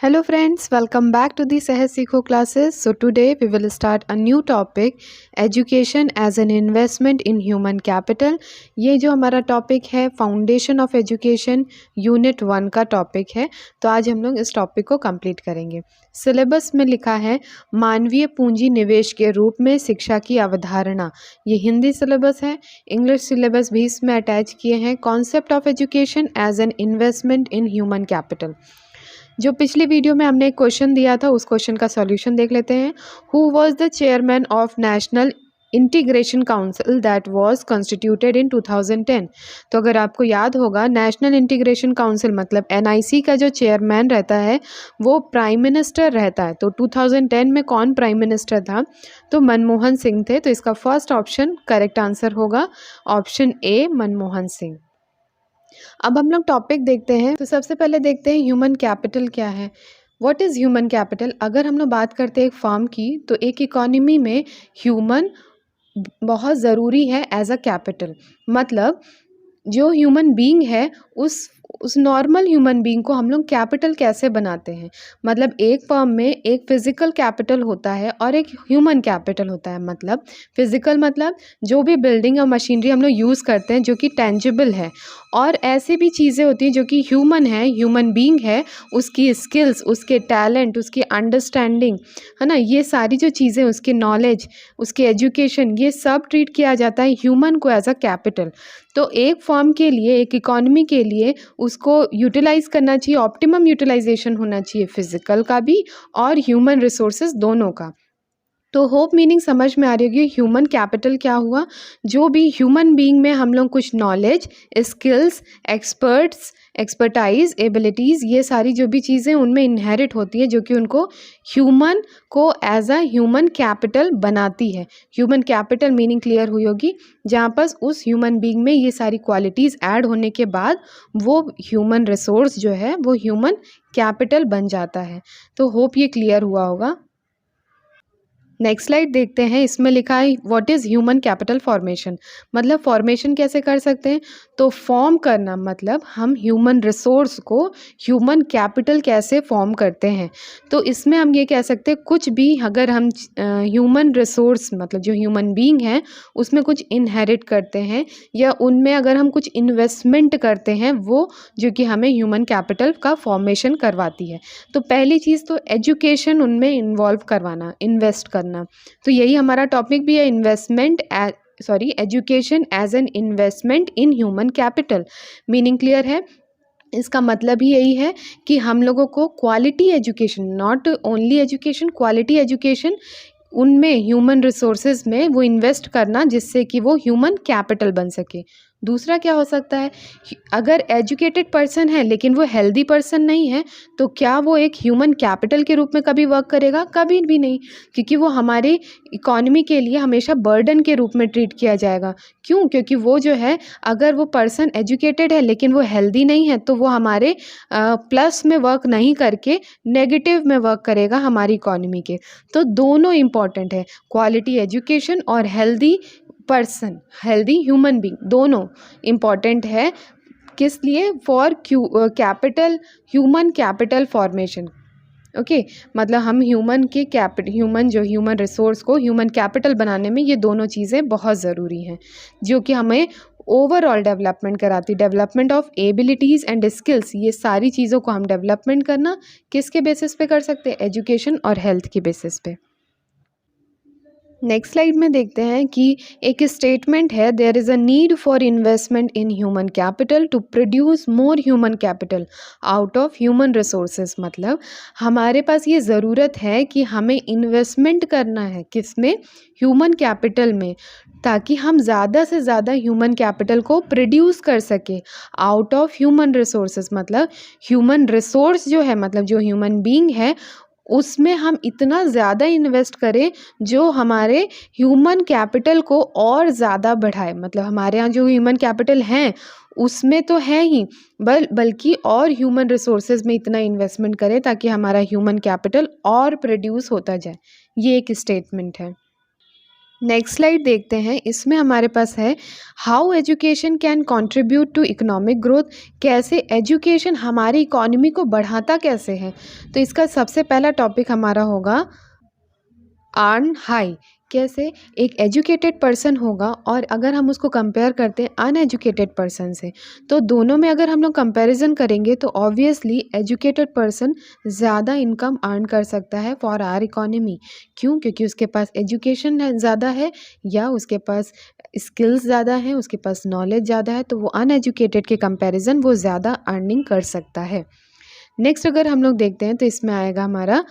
Hello friends, welcome back to the Sahaj Sikho classes. So today we will start a new topic, education as an investment in human capital. ये जो हमारा topic है foundation of education unit 1 का topic है। तो आज हम लोग इस टॉपिक को कंप्लीट करेंगे। सिलेबस में लिखा है मानवीय पूंजी निवेश के रूप में शिक्षा की अवधारणा। ये हिंदी सिलेबस है, इंग्लिश सिलेबस भी इसमें अटैच किए हैं। Concept of education as an investment in human capital. जो पिछली वीडियो में हमने एक क्वेश्चन दिया था उस क्वेश्चन का सॉल्यूशन देख लेते हैं। Who was the chairman of national integration council that was constituted इन 2010। तो अगर आपको याद होगा नेशनल इंटीग्रेशन काउंसिल मतलब एनआईसी का जो चेयरमैन रहता है वो प्राइम मिनिस्टर रहता है। तो 2010 में कौन प्राइम मिनिस्टर था? तो मनमोहन सिंह थे। तो इसका फर्स्ट ऑप्शन करेक्ट आंसर होगा ऑप्शन ए मनमोहन सिंह। अब हम लोग टॉपिक देखते हैं। तो सबसे पहले देखते हैं ह्यूमन कैपिटल क्या है। What is human capital? अगर हम लोग बात करते हैं एक फर्म की तो एक इकोनॉमी में ह्यूमन बहुत ज़रूरी है एज अ कैपिटल। मतलब जो ह्यूमन बीइंग है उस नॉर्मल ह्यूमन बीइंग को हम लोग कैपिटल कैसे बनाते हैं? मतलब एक फर्म में एक फिजिकल कैपिटल होता है और एक ह्यूमन कैपिटल होता है। मतलब फिजिकल मतलब जो भी बिल्डिंग और मशीनरी हम लोग यूज़ करते हैं जो कि टेंजिबल है, और ऐसी भी चीज़ें होती हैं जो कि ह्यूमन है, ह्यूमन बीइंग है, उसकी स्किल्स, उसके टैलेंट, उसकी अंडरस्टैंडिंग है ना, ये सारी जो चीज़ें, उसकी नॉलेज, उसकी एजुकेशन, ये सब ट्रीट किया जाता है ह्यूमन को एज अ कैपिटल। तो एक फर्म के लिए, एक इकोनॉमी के लिए उसको यूटिलाइज करना चाहिए, ऑप्टिमम यूटिलाइजेशन होना चाहिए फिजिकल का भी और ह्यूमन रिसोर्सेज दोनों का। तो होप मीनिंग समझ में आ रही होगी। ह्यूमन कैपिटल क्या हुआ? जो भी ह्यूमन बीइंग में हम लोग कुछ नॉलेज, स्किल्स, एक्सपर्टाइज, एबिलिटीज़, ये सारी जो भी चीज़ें उनमें इनहेरिट होती है जो कि उनको ह्यूमन को एज अ ह्यूमन कैपिटल बनाती है। ह्यूमन कैपिटल मीनिंग क्लियर हुई होगी, जहाँ पर उस ह्यूमन बीइंग में ये सारी क्वालिटीज़ ऐड होने के बाद वो ह्यूमन रिसोर्स जो है वो ह्यूमन कैपिटल बन जाता है। तो होप ये क्लियर हुआ होगा। नेक्स्ट स्लाइड देखते हैं। इसमें लिखा है what is human capital formation. मतलब फॉर्मेशन कैसे कर सकते हैं? तो फॉर्म करना मतलब हम ह्यूमन रिसोर्स को ह्यूमन कैपिटल कैसे फॉर्म करते हैं। तो इसमें हम ये कह सकते हैं कुछ भी अगर हम ह्यूमन रिसोर्स मतलब जो ह्यूमन बीइंग है उसमें कुछ इनहेरिट करते हैं या उनमें अगर हम कुछ इन्वेस्टमेंट करते हैं वो जो कि हमें ह्यूमन कैपिटल का फॉर्मेशन करवाती है। तो पहली चीज़ तो एजुकेशन उनमें इन्वॉल्व करवाना, इन्वेस्ट करना। तो यही हमारा टॉपिक भी है, education as an investment in human capital. Meaning clear है? इसका मतलब ही यही है कि हम लोगों को quality education, not only education, quality education उनमें ह्यूमन रिसोर्सेज में वो इन्वेस्ट करना जिससे कि वो ह्यूमन कैपिटल बन सके। दूसरा क्या हो सकता है? अगर एजुकेटेड पर्सन है लेकिन वो हेल्दी पर्सन नहीं है तो क्या वो एक ह्यूमन कैपिटल के रूप में कभी वर्क करेगा? कभी भी नहीं, क्योंकि वो हमारे इकोनॉमी के लिए हमेशा बर्डन के रूप में ट्रीट किया जाएगा। क्यों? क्योंकि वो जो है, अगर वो पर्सन एजुकेटेड है लेकिन वो हेल्दी नहीं है तो वो हमारे प्लस में वर्क नहीं करके नेगेटिव में वर्क करेगा हमारी इकोनॉमी के। तो दोनों इम्पॉर्टेंट है, क्वालिटी एजुकेशन और healthy person, healthy human being, दोनों इम्पॉर्टेंट है। किस लिए? For capital, human capital formation. Okay, मतलब हम ह्यूमन जो ह्यूमन रिसोर्स को ह्यूमन कैपिटल बनाने में ये दोनों चीज़ें बहुत ज़रूरी हैं जो कि हमें ओवरऑल डेवलपमेंट कराती। Development of abilities and skills, ये सारी चीज़ों को हम डेवलपमेंट करना किसके बेसिस पे कर सकते हैं? एजुकेशन और हेल्थ के बेसिस पे। नेक्स्ट स्लाइड में देखते हैं कि एक स्टेटमेंट है, there is a need for investment in human capital to produce more human capital out of human resources. मतलब हमारे पास ये ज़रूरत है कि हमें इन्वेस्टमेंट करना है किसमें? ह्यूमन कैपिटल में, ताकि हम ज़्यादा से ज़्यादा ह्यूमन कैपिटल को प्रोड्यूस कर सके आउट ऑफ ह्यूमन रिसोर्सेज। मतलब ह्यूमन रिसोर्स जो है, मतलब जो ह्यूमन बीइंग है उसमें हम इतना ज़्यादा इन्वेस्ट करें जो हमारे ह्यूमन कैपिटल को और ज़्यादा बढ़ाए। मतलब हमारे यहाँ जो ह्यूमन कैपिटल हैं उसमें तो है ही, बल्कि और ह्यूमन रिसोर्सेज में इतना इन्वेस्टमेंट करें ताकि हमारा ह्यूमन कैपिटल और प्रोड्यूस होता जाए। ये एक स्टेटमेंट है। नेक्स्ट स्लाइड देखते हैं। इसमें हमारे पास है how education can contribute to economic growth. कैसे एजुकेशन हमारी इकोनॉमी को बढ़ाता कैसे है। तो इसका सबसे पहला टॉपिक हमारा होगा अर्न हाई। कैसे एक एजुकेटेड पर्सन होगा और अगर हम उसको कंपेयर करते हैं अनएजुकेटेड पर्सन से, तो दोनों में अगर हम लोग कंपैरिजन करेंगे तो ऑब्वियसली एजुकेटेड पर्सन ज़्यादा इनकम अर्न कर सकता है फॉर आवर इकोनॉमी। क्यों? क्योंकि उसके पास एजुकेशन ज़्यादा है या उसके पास स्किल्स ज़्यादा हैं, उसके पास नॉलेज ज़्यादा है, तो वो अनएजुकेटेड के कंपैरिजन वो ज़्यादा अर्निंग कर सकता है। नेक्स्ट अगर हम लोग देखते हैं तो इसमें आएगा हमारा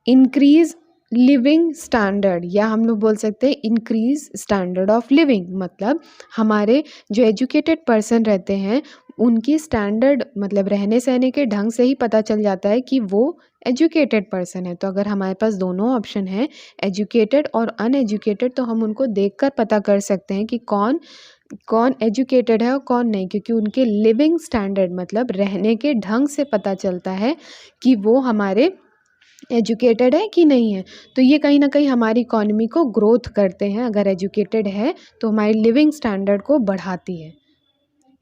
इंक्रीज लिविंग स्टैंडर्ड, या हम लोग बोल सकते हैं इंक्रीज स्टैंडर्ड ऑफ लिविंग। मतलब हमारे जो एजुकेटेड पर्सन रहते हैं उनकी स्टैंडर्ड मतलब रहने सहने के ढंग से ही पता चल जाता है कि वो एजुकेटेड पर्सन है। तो अगर हमारे पास दोनों ऑप्शन है एजुकेटेड और अनएजुकेटेड, तो हम उनको देखकर पता कर सकते हैं कि कौन कौन एजुकेटेड है और कौन नहीं, क्योंकि उनके लिविंग स्टैंडर्ड मतलब रहने के ढंग से पता चलता है कि वो हमारे एजुकेटेड है कि नहीं है। तो ये कहीं ना कहीं हमारी इकोनॉमी को ग्रोथ करते हैं। अगर एजुकेटेड है तो हमारी लिविंग स्टैंडर्ड को बढ़ाती है।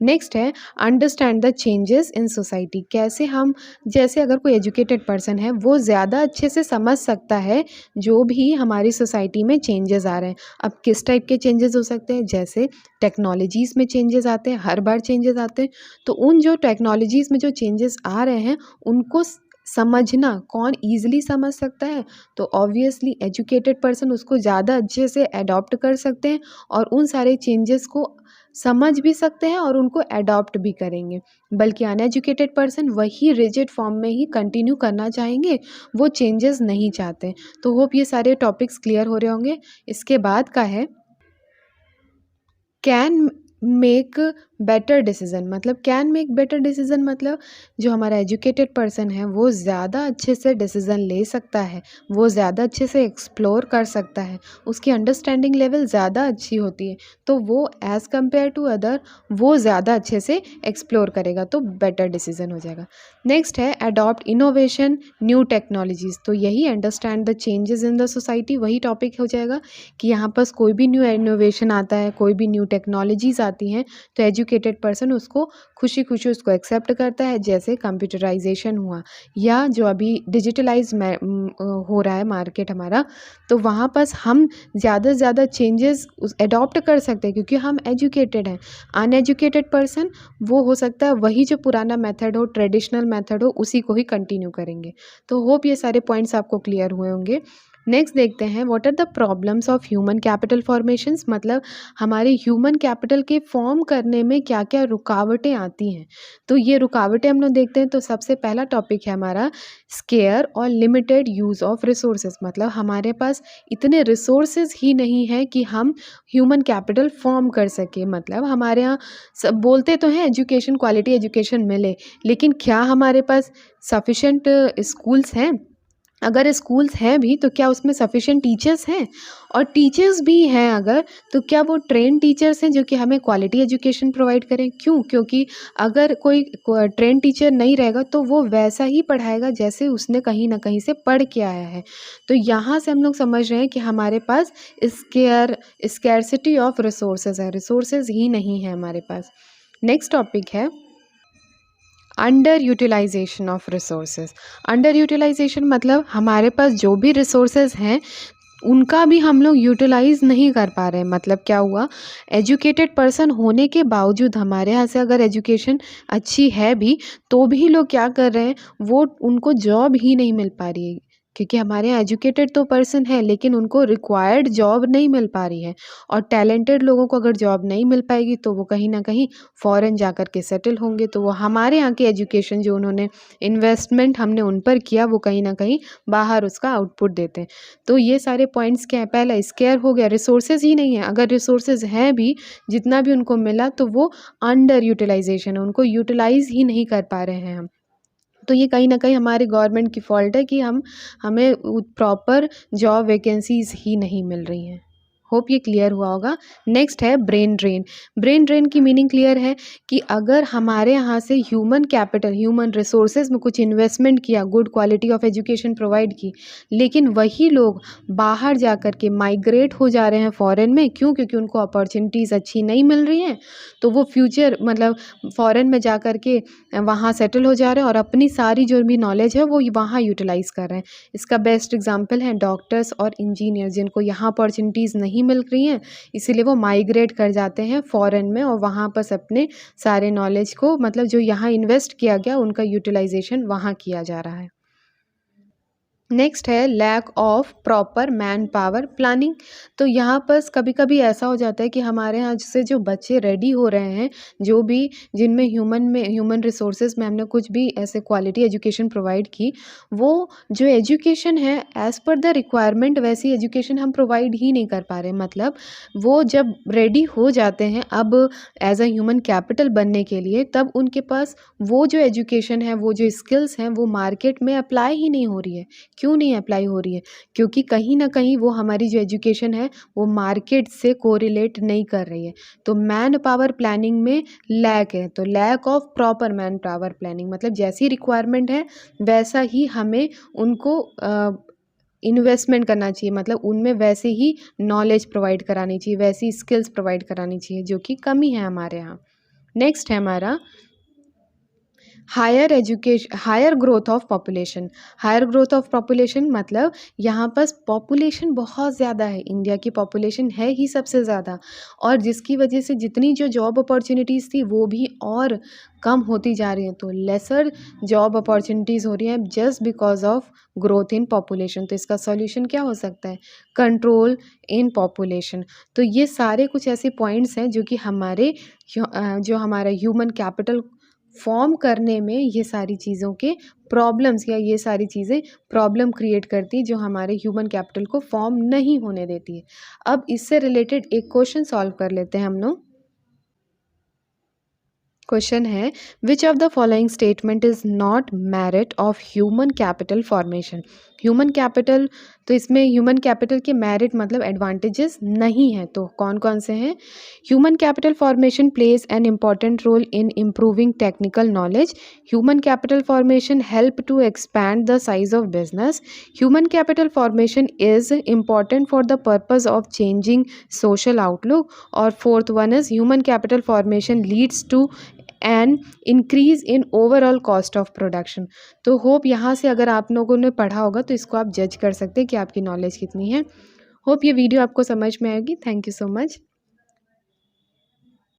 नेक्स्ट है understand the changes in society. कैसे हम, जैसे अगर कोई एजुकेटेड पर्सन है वो ज़्यादा अच्छे से समझ सकता है जो भी हमारी सोसाइटी में चेंजेस आ रहे हैं। अब किस टाइप के चेंजेस हो सकते हैं, जैसे टेक्नोलॉजीज़ में चेंजेस आते हैं, हर बार चेंजेस आते हैं, तो उन जो टेक्नोलॉजीज़ में जो चेंजेस आ रहे हैं उनको समझना कौन ईजिली समझ सकता है, तो ऑब्वियसली एजुकेटेड पर्सन उसको ज़्यादा अच्छे से अडॉप्ट कर सकते हैं और उन सारे चेंजेस को समझ भी सकते हैं और उनको अडॉप्ट भी करेंगे। बल्कि अनएजुकेटेड पर्सन वही रिजिड फॉर्म में ही कंटिन्यू करना चाहेंगे, वो चेंजेस नहीं चाहते। तो होप ये सारे टॉपिक्स क्लियर हो रहे होंगे। इसके बाद का है कैन मेक बेटर डिसीज़न। मतलब कैन मेक बेटर डिसीज़न मतलब जो हमारा एजुकेटेड पर्सन है वो ज़्यादा अच्छे से डिसीज़न ले सकता है, वो ज़्यादा अच्छे से एक्सप्लोर कर सकता है, उसकी अंडरस्टैंडिंग लेवल ज़्यादा अच्छी होती है, तो वो एज़ कम्पेयर टू अदर वो ज़्यादा अच्छे से एक्सप्लोर करेगा, तो बेटर डिसीज़न हो जाएगा। नेक्स्ट है अडॉप्ट इनोवेशन न्यू टेक्नोलॉजीज़। तो यही understand the changes in the society, वही टॉपिक हो जाएगा कि यहाँ पर कोई भी न्यू इनोवेशन आता है, कोई भी न्यू टेक्नोलॉजीज़ आती हैं, तो एजुकेटेड पर्सन उसको खुशी खुशी उसको एक्सेप्ट करता है। जैसे कंप्यूटराइजेशन हुआ या जो अभी डिजिटलाइज हो रहा है मार्केट हमारा, तो वहाँ पर हम ज़्यादा से ज़्यादा चेंजेस अडॉप्ट कर सकते हैं क्योंकि हम एजुकेटेड हैं। अनएजुकेटेड पर्सन वो हो सकता है वही जो पुराना मेथड हो, ट्रेडिशनल मेथड हो, उसी को ही कंटिन्यू करेंगे। तो होप ये सारे पॉइंट्स आपको क्लियर हुए होंगे। नेक्स्ट देखते हैं what are the problems of human capital formations. मतलब हमारे ह्यूमन कैपिटल के फॉर्म करने में क्या क्या रुकावटें आती हैं। तो ये रुकावटें हम लोग देखते हैं। तो सबसे पहला टॉपिक है हमारा स्केयर और लिमिटेड यूज़ ऑफ रिसोर्सेज। मतलब हमारे पास इतने रिसोर्सेज ही नहीं है कि हम ह्यूमन कैपिटल फॉर्म कर सके। मतलब हमारे यहाँ सब बोलते तो हैं एजुकेशन, क्वालिटी एजुकेशन मिले, लेकिन क्या हमारे पास सफिशेंट स्कूल्स हैं? अगर स्कूल्स हैं भी तो क्या उसमें सफिशिएंट टीचर्स हैं? और टीचर्स भी हैं अगर, तो क्या वो ट्रेन टीचर्स हैं जो कि हमें क्वालिटी एजुकेशन प्रोवाइड करें? क्यों? क्योंकि अगर कोई ट्रेन टीचर नहीं रहेगा तो वो वैसा ही पढ़ाएगा जैसे उसने कहीं ना कहीं से पढ़ के आया है। तो यहाँ से हम लोग समझ रहे हैं कि हमारे पास स्कैरसिटी ऑफ रिसोर्सेज है, रिसोर्सेज ही नहीं है हमारे पास। नेक्स्ट टॉपिक है under utilization of resources. Under utilization मतलब हमारे पास जो भी रिसोर्सेज हैं उनका भी हम लोग यूटिलाइज़ नहीं कर पा रहे हैं। मतलब क्या हुआ, एजुकेटेड पर्सन होने के बावजूद हमारे यहाँ से अगर एजुकेशन अच्छी है भी तो भी लोग क्या कर रहे हैं, वो उनको जॉब ही नहीं मिल पा रही है। क्योंकि हमारे यहाँ एजुकेटेड तो पर्सन है लेकिन उनको रिक्वायर्ड जॉब नहीं मिल पा रही है। और टैलेंटेड लोगों को अगर जॉब नहीं मिल पाएगी तो वो कहीं ना कहीं फ़ॉरेन जा कर के सेटल होंगे। तो वो हमारे यहाँ की एजुकेशन जो उन्होंने इन्वेस्टमेंट हमने उन पर किया वो कहीं ना कहीं बाहर उसका आउटपुट देते हैं। तो ये सारे पॉइंट्स क्या है, पहला स्केयर हो गया, रिसोर्सेज ही नहीं है। अगर रिसोर्सेज हैं भी, जितना भी उनको मिला तो वो अंडर यूटिलाइजेशन है, उनको यूटिलाइज़ ही नहीं कर पा रहे हैं हम। तो ये कहीं ना कहीं हमारे गवर्नमेंट की फॉल्ट है कि हमें प्रॉपर जॉब वैकेंसीज ही नहीं मिल रही हैं। होप ये क्लियर हुआ होगा। नेक्स्ट है ब्रेन ड्रेन। ब्रेन ड्रेन की मीनिंग क्लियर है कि अगर हमारे यहाँ से ह्यूमन कैपिटल, ह्यूमन रिसोर्सेज में कुछ इन्वेस्टमेंट किया, good quality of education provide की, लेकिन वही लोग बाहर जा कर के माइग्रेट हो जा रहे हैं फॉरेन में, क्यों? क्योंकि उनको अपॉर्चुनिटीज़ अच्छी नहीं मिल रही हैं, तो वो फ्यूचर मतलब फॉरेन में जा कर के वहाँ सेटल हो जा रहे हैं और अपनी सारी जो भी नॉलेज है वो वहाँ यूटिलाइज़ कर रहे हैं। इसका बेस्ट एग्जांपल है डॉक्टर्स और इंजीनियर, जिनको यहाँ अपॉर्चुनिटीज़ नहीं मिल रही हैं, इसीलिए वो माइग्रेट कर जाते हैं फॉरेन में और वहाँ पर अपने सारे नॉलेज को, मतलब जो यहाँ इन्वेस्ट किया गया, उनका यूटिलाइजेशन वहाँ किया जा रहा है। नेक्स्ट है lack of proper manpower planning. तो यहाँ पर कभी कभी ऐसा हो जाता है कि हमारे यहाँ से जो बच्चे रेडी हो रहे हैं, जो भी जिनमें ह्यूमन रिसोर्सेज में हमने कुछ भी ऐसे क्वालिटी एजुकेशन प्रोवाइड की, वो जो एजुकेशन है एज़ पर द रिक्वायरमेंट वैसी एजुकेशन हम प्रोवाइड ही नहीं कर पा रहे। मतलब वो जब रेडी हो जाते हैं अब एज अ ह्यूमन कैपिटल बनने के लिए, तब उनके पास वो जो एजुकेशन है, वो जो स्किल्स हैं, वो मार्केट में अप्लाई ही नहीं हो रही है। क्यों नहीं अप्लाई हो रही है? क्योंकि कहीं न कहीं वो हमारी जो एजुकेशन है वो मार्केट से कोरिलेट नहीं कर रही है। तो मैन पावर प्लानिंग में लैक है, तो lack of proper manpower planning, मतलब जैसी रिक्वायरमेंट है वैसा ही हमें उनको इन्वेस्टमेंट करना चाहिए, मतलब उनमें वैसे ही नॉलेज प्रोवाइड करानी चाहिए, वैसी स्किल्स प्रोवाइड करानी चाहिए, जो कि कमी है हमारे यहाँ। नेक्स्ट है हमारा higher growth of population. Higher growth of population मतलब यहाँ पर पॉपुलेशन बहुत ज़्यादा है, इंडिया की पॉपुलेशन है ही सबसे ज़्यादा, और जिसकी वजह से जितनी जो जॉब अपॉर्चुनिटीज़ थी वो भी और कम होती जा रही हैं। तो लेसर जॉब अपॉर्चुनिटीज़ हो रही हैं just because of growth in population. तो इसका सॉल्यूशन क्या हो सकता है? Control in population. तो ये सारे कुछ ऐसे पॉइंट्स हैं जो कि जो हमारा ह्यूमन कैपिटल फॉर्म करने में ये सारी चीज़ों के प्रॉब्लम्स, या ये सारी चीज़ें प्रॉब्लम क्रिएट करती जो हमारे ह्यूमन कैपिटल को फॉर्म नहीं होने देती है। अब इससे रिलेटेड एक क्वेश्चन सॉल्व कर लेते हैं हम लोग। क्वेश्चन है which of the following statement is not merit of human capital formation. Human capital, तो इसमें ह्यूमन कैपिटल के मेरिट मतलब एडवांटेजेस नहीं है, तो कौन कौन से हैं? Human capital formation plays an important role in improving technical knowledge. Human capital formation help to expand the size of business. Human capital formation is important for the purpose of changing social outlook. और fourth one is human capital formation leads to and increase in overall cost of production. तो hope यहाँ से अगर आप लोगों ने पढ़ा होगा तो इसको आप जज कर सकते हैं कि आपकी नॉलेज कितनी है। होप ये वीडियो आपको समझ में आएगी। Thank you so much.